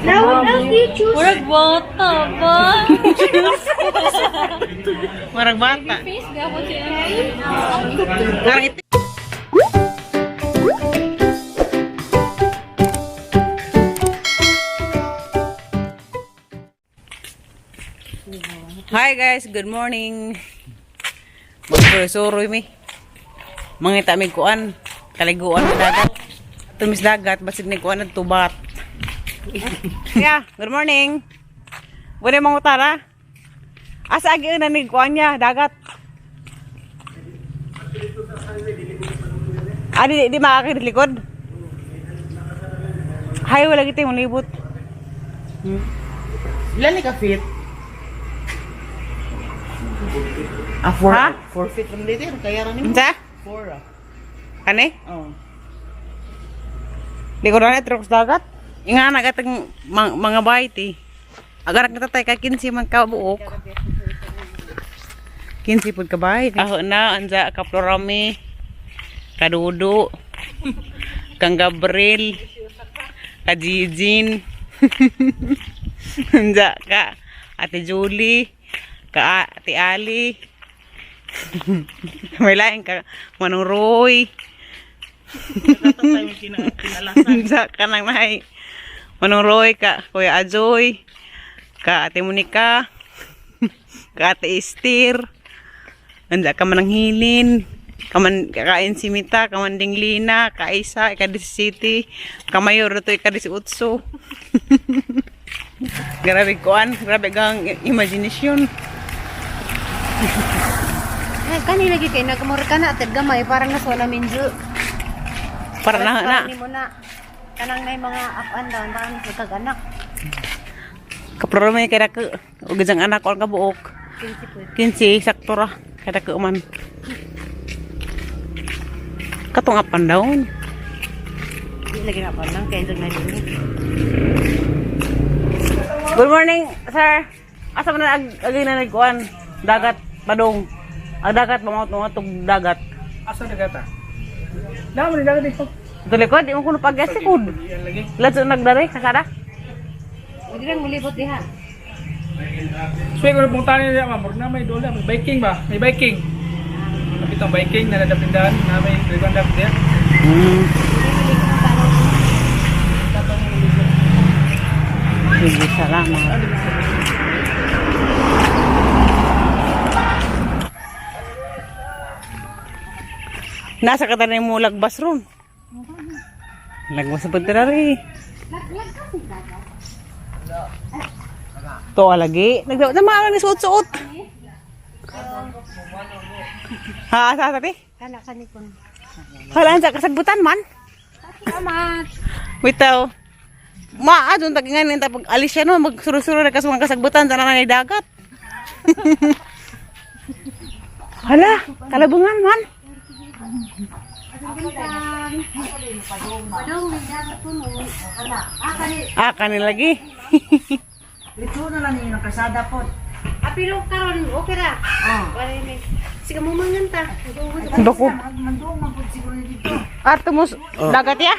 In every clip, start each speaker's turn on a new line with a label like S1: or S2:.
S1: Now, what else do you choose?
S2: Murag bata ba?
S3: Marag bata.
S2: Face gabot siya.
S3: Parang ito. Hi guys, good morning. Magsuroy mi. Mangita mi kuan, kaliguan sa dagat. Tumis dagat basit ni kuan tubat. Yeah, good morning. Wala mang utara. Asa agi na ni kuan niya dagat. Di makakit likod. Hay wala kita yung libot.
S4: Ilan ni ka-feet?
S3: Ha?
S4: 4 feet from dito. Kaya rin mo?
S3: Unsa?
S4: 4 ah.
S3: Kani?
S4: Oo.
S3: Likod na trucks dagat. Inga na gatang mga bayt eh. Agar kita tay ka 15 man ka buok. 15 pud ka bayt. Aho na anja ka Florami. Kadudo. Kang Gabriel. Ka Jijin. Anja ka Ate Julie. Ka Ate Ali. May lain ka Manong Roy. Anja ka nang nahay. Manong Roy ka Kuya Ajoy. Ka Ate Monica. Ka Ate Estir. Anja ka Manang Hilin. Kaman kakain si Mita, kamanding Lina, Kaisa, Ikadis City, Kamayor to Ikadis Utso. Grabe kuan, grabe gang imagination.
S2: Ay, kani lagi kay nagamor ka na at gamay parang naso na minju.
S3: Para na.
S2: Ni mo na kanang may mga up and down parang sa kaganak.
S3: Kaploro may kada ka ug jang anak ko ka buok. 15 sakto ra kada ka man. Katong up and down.
S2: Di lagi na pa lang kay dog na din.
S3: Good morning, sir. Asa man agi na nagkuan? Dagat padong. Ang dagat mamot tug dagat.
S4: Asa dagat ah? Damo ni dagat dito.
S3: Tulikod, di mo kuno pag-asikod.
S4: Yan lagi.
S3: Lato nagdari kasada.
S2: Hindi lang mulibot diha.
S4: Suwe ko na punta niya ma'am. Na may dola, may biking ba? May biking. Kapitang biking na nadapindahan na may ribandap diya.
S3: Sige, salamat. Nasa ka tayo mo lagbas ron. Lagbas sa pagtirari. To lagi. Nagdaw na mga ni suot-suot. Ha, sa tati?
S2: Kana kani kun.
S3: Halaan sa kasagbutan man.
S2: Salamat.
S3: Bitaw. Adun tagingan ni pag alis siya no magsuro-suro na kas mga kasagbutan sa nanay dagat. Hala, kalabungan man. Kani lagi.
S4: Ito na lang yung nakasada po.
S2: Pero karon okay ra. Bali ni. Sige mo manganta.
S3: Doko.
S4: Mandong man po siguro dito.
S3: Tumos dagat ya?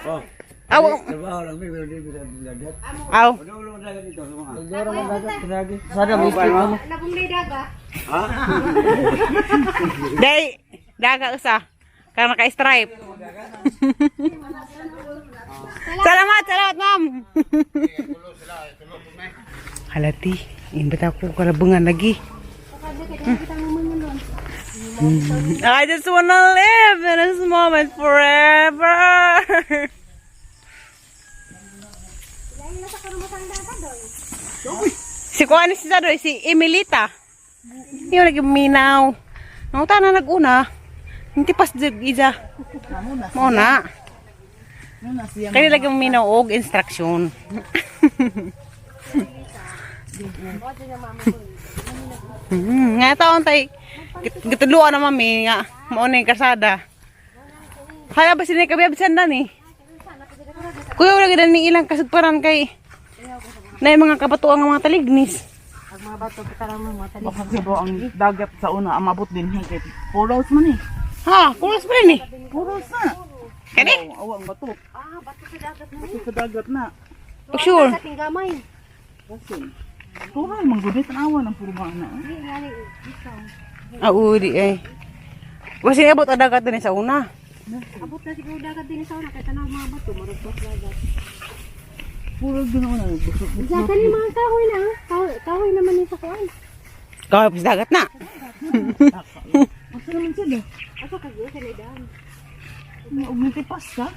S4: Oh.
S3: Aw.
S4: Trabaho lang may pero di bisa dagat.
S3: Aw.
S4: Wala man dagat dito. Wala man dagat pinagi. Sada mo
S2: Labong day daga.
S3: Day, daga usa. Karena naka-stripe. Salamat, ma'am. Halati, imbit ako kalabungan lagi. I just wanna live in this moment forever. Si Kuan si Dadoy, si Emilita. Yung lagi minaw. Ang tanan nag-una. Hindi pas isa. Muna. Kaya lagi minaw og instruction. Nga taon tay gituluan na mami nga mao na yung kasada. Hala ba sini kabiabsan na ni? Kuya wala gid ni ilang kasugparan kay na yung mga kabatuang nga mga talignis.
S2: Ang mga bato kita lang mga tali.
S4: Baka siguro ang dagat sa una amabot din hingkit. Puros man eh.
S3: Ha, puros pa rin eh.
S4: Puros na.
S3: Kani?
S4: Awang bato.
S2: Bato sa dagat na.
S4: Bato sa dagat na.
S3: For sure.
S2: Sa tinggamay.
S1: Tuhan, manggudit ang awan ang puro mga anak.
S2: Hindi nga ni ikaw.
S3: Udi eh. Kasi abot ang dagat din sa una.
S2: Abot na siguro dagat din sa una. Kaya tanaw mga bato. Maragpas dagat.
S1: Puro din ako na.
S2: Diyan ni mga kahoy na. Kahoy naman yung sa kuwan.
S3: Kaway sa dagat na.
S1: Asa naman siya
S2: Ako kagyo sa lidaan.
S1: Huwag may tipas ka.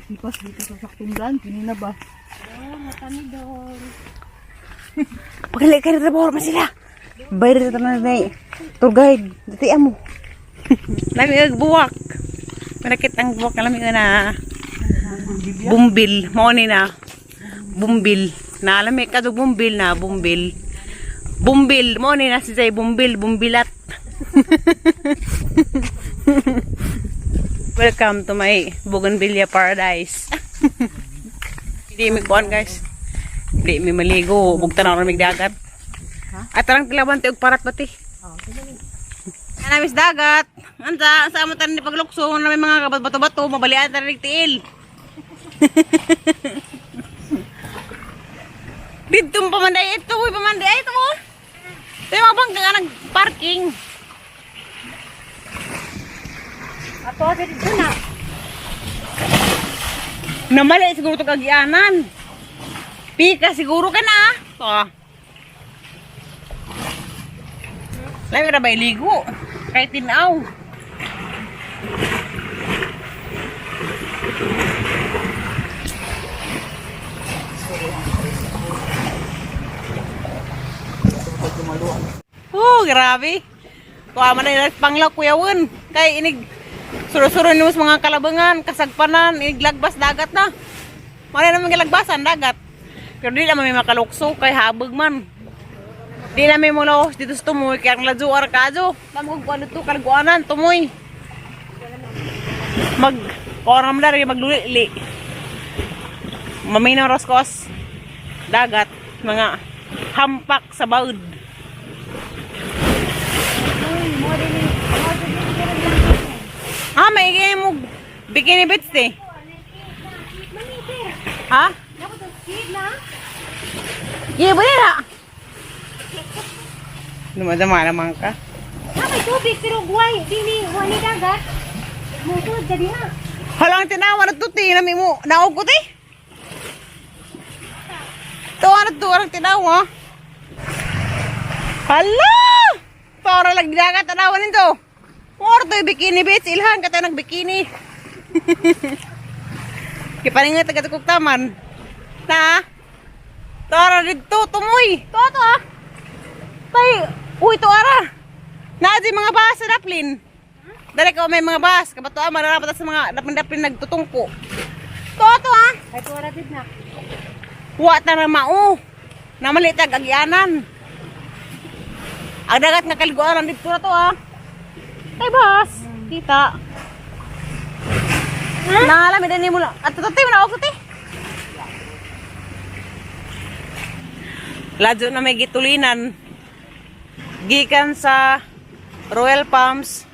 S1: Tipas dito sa saktong daan. Kinina ba?
S2: Oh, matami doon.
S3: Pagkali ka na trabaho naman sila. Bayar na tanan na tour guide. Dati amo. Lami ang buwak. Malakit ang buwak na lami na. Bumbil. Mauni na. Bumbil. Naalami ka do bumbil na. Bumbil. Bumbil. Mauni na si Zay. Bumbil. Bumbilat. Welcome to my Bougainvillea paradise. Hindi may kuhan guys. Hindi may maligo. Bugtan ako na dagat. At tarang tilaban tayo parat pati. Anamis dagat. Anta, sa amutan ni paglukso na may mga bato-bato. Mabalian na rin tiil. Dito mo pamanday ito. Uy, pamanday ito mo. Ito yung mga bangka nga nag-parking.
S2: Ato, dito na.
S3: Namali siguro ito kagyanan. Pika siguro ka na. Ito. Lagi na ba iligo? Kahit tinaw. Oh, grabe. Kuha man na panglaw kuya won. Kay inig suro-suro ni mga kalabangan, kasagpanan, inig lagbas dagat na. Mara naman lagbasan dagat. Pero di naman may makalukso kay habag man. Di namin mula dito sa tumoy kaya ang ladyo arkado. Tamog ko ano to kalguanan tumoy. Orang dari magluli. Maminaw raskos dagat mga hampak sa baud. May game mo bikini bits eh. Ha? Iya boleh tak? Dumadama naman ka.
S2: May tubig pero guway. Dini, wani dagat. Mutod jadi na.
S3: Halang tinawa na tuti nami mo. Naog ko ti. Tuwa na tuwa ng tinawa. Hala! Para lang dagat tanawa nito. Or to bikini beach. Ilhan ka tayo nagbikini. Kipaningat tagatukok taman. Na? Tara dito, tumoy. Toto ah. Tay, uy to ara. Naadi mga bas sa daplin. Dali ko may mga bas. Kabato ah, mararapat sa mga dapin-dapin nagtutungko. Toto ah.
S2: Ay tuwa din na.
S3: Huwata na mao. Namalitag agyanan. Ang dagat nga kaliguanan dito na to ah. Tay bas. Kita. Nangalami din mo lang. At tatay mo na ako ti. Ladyo na may gitulinan. Gikan sa Royal Palms.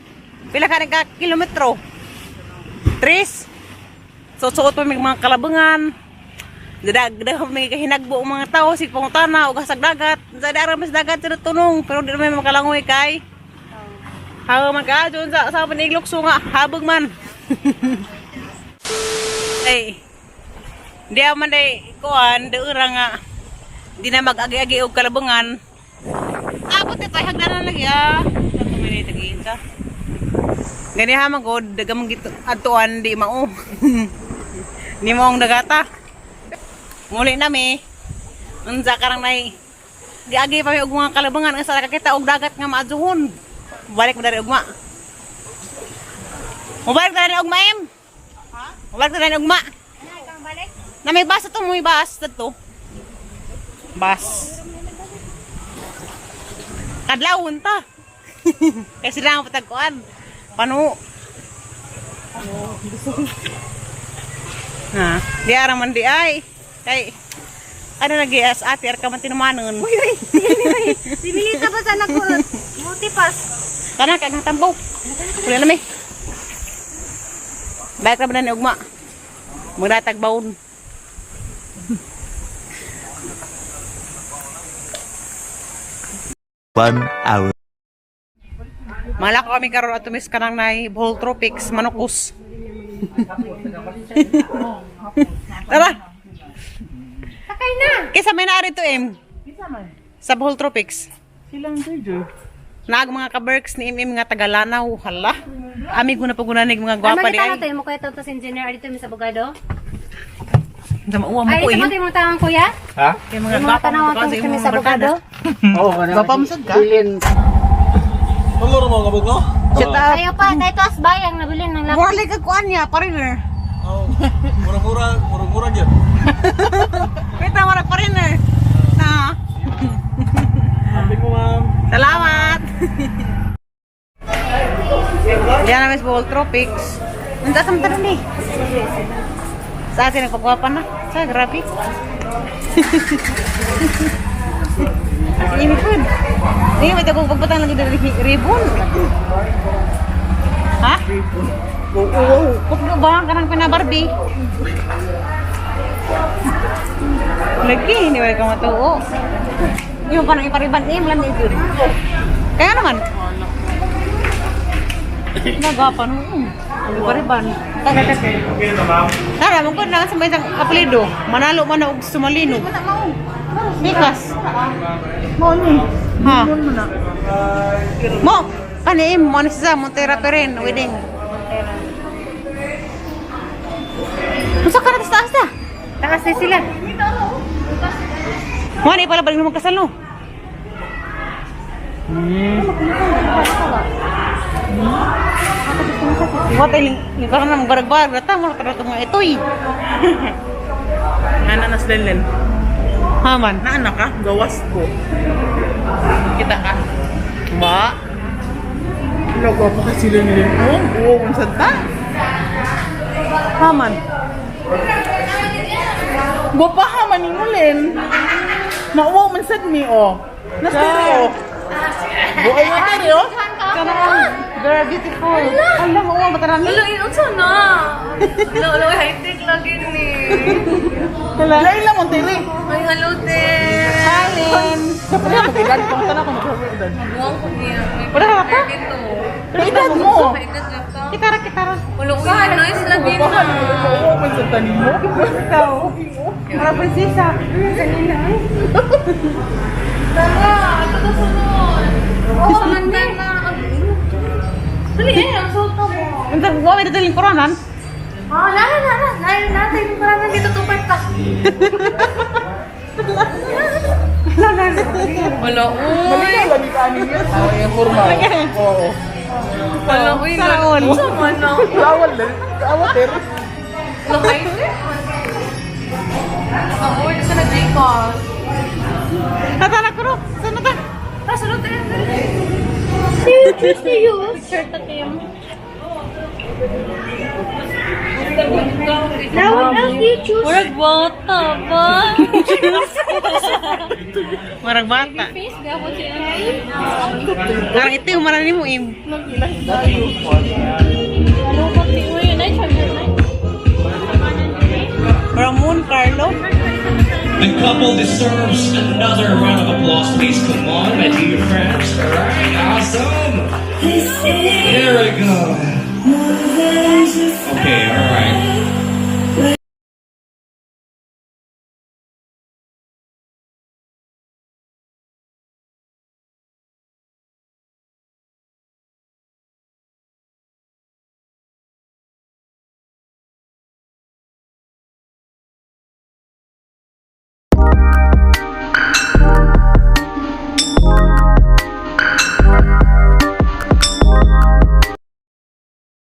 S3: Pila ka rin ka kilometro? 3. So suot pa may mga kalabangan. Dadag may kahinagbo ang mga tao. Si pangutana o kasag dagat. Sa darang mas dagat sila tunong. Pero di na may makalangoy kay. Hawa magkaadyon sa paniglukso nga. Habag man. Ay. Di man day kuhan. Di ura nga. Di na mag-agi-agi og kalabangan. Abot ito, hagdanan lagi ah. Ito may nitagiin sa. Gani ha magod, dagamang gito atuan di mao. Ni mo ang dagata. Muli nami. Unsa karang nay giagi pa mi og mga kalabangan sa kakita og dagat nga maadzuhon. Balik mo dari ugma. Mubalik dari ugma em. Ha? Mubalik dari ugma.
S2: Ay, kang balik.
S3: Na may bas ito, may bas dito. Bas. Kadlawon ta. Kasi lang patagkuan. Pano? Ha, di ara man di ay. Kay ano nagias ati ar ka man tinumanon.
S2: Uy, sibilita ba sana ko? Multipass.
S3: Kana kag tambo. Kuya lami. Bayad ra ba ni ugma? Magdatag baon.
S5: One hour.
S3: Malako kami karon ato mis kanang nay Bohol Tropics Manukos. Tara.
S2: Sakay na!
S3: Kisa may naari to
S1: Kita man.
S3: sa Bohol Tropics.
S1: Silang treasure.
S3: Naag mga ka-berks ni nga Tagalanaw. Hala. Amig ko na pagunanig mga
S2: Ano
S3: gwapa di
S2: kita
S3: ay.
S2: na to? Mo kayo to sa engineer dito sa abogado?
S3: Sa mauwa mo
S2: Ay,
S3: ko
S2: ito mo
S3: yun.
S2: yung tangang kuya?
S4: Ha?
S3: Kaya mga
S2: Yung mga
S3: gwapa mo
S2: tanawan
S3: kasi
S2: to
S3: yung
S2: sa abogado?
S4: Oo, oh,
S1: Papamsad ka?
S6: Ano mo kabog no?
S3: Shut up.
S2: Ayaw pa, kahit tos bayang nabilin ng laptop.
S3: Morley ka kuan niya, pariner.
S6: Oh, mura-mura gyud.
S3: Kita mo pariner. Na.
S6: Sabi mo ma'am.
S3: Salamat. Diyan namin sa Bohol Tropics. Nandiyan sa mga ni. Sa atin nagpagwapa na. Sa grabe. Ini pun. Ini may tagong pagpatang lagi dari ribbon. Ha? Oo. Kung ba ka nang pinabarbie? Lagi, hindi ba ka matuo? Yung kanang ipariban ni Imlan dito. Kaya naman. Nagapa no. Ipariban. Tara, mong kun na sa may apelido. Manalo man og sumalino. Bikas.
S1: Mo ni.
S3: Ha.
S1: Mo na.
S3: Mo, kanim mo ni sa Montera Peren wedding. Musa ka na sa taas na.
S2: Takas na sila.
S3: Mo ni pala balik mo kasal no. What ay ni karon nang barag-barag rata mo tara tong itoy.
S1: Ananas lenlen.
S3: Haman.
S1: Na anak ka, gawas ko. Kita ka.
S3: Ba.
S1: Logo pa kasi sila nila. Oo, kung saan ta?
S3: Haman.
S1: Gwapa ha, maningulin. Mauwaw man sad mi, oh. Nastereo. Buhay mo stereo?
S3: Kanang very beautiful. Alam mo mo batarami.
S2: Unsa na? Hello, high-tech lagi ni.
S1: Lain lang mong tili.
S2: Ay, hello, te.
S3: Helen.
S1: Kapag na, mag-ilan ko na ako mag-ilan.
S2: Buwang ko niya.
S3: Pura ka?
S2: Dito.
S1: Pero edad mo.
S3: Kitara kitara.
S2: Ulo, nice lagi na.
S1: Oo, man sa tanin mo.
S3: Ikaw. Para prinsesa.
S2: Tara, ito na sunod. Oo, handa na. Dali, ang sulta mo.
S3: Unsa mo may dadaling koronan?
S2: Ah, natin yung parang dito tupad pa. Wala, uy.
S1: Malikaw lang ika anin yun. Ay, yung formal. Oo.
S2: Wala, uy.
S3: Saon.
S2: Sama na.
S1: Awal lang. Awal ter.
S2: Lakay. Ako, ito sa nag-icon.
S3: Natala ko ro. Sana ta?
S2: Sunod tayo. You choose to use. Shirt na kayo. Now, what else do you choose? Murag bata ba?
S3: Marag bata.
S2: Face, gabo siya.
S3: Karang ito yung marani mo im.
S2: Ano ba tingin yun? Ay, sabi na.
S3: Ramon Carlo.
S7: The couple deserves another round of applause, please. Come on, my dear friends. All right, awesome. There we go. Okay, all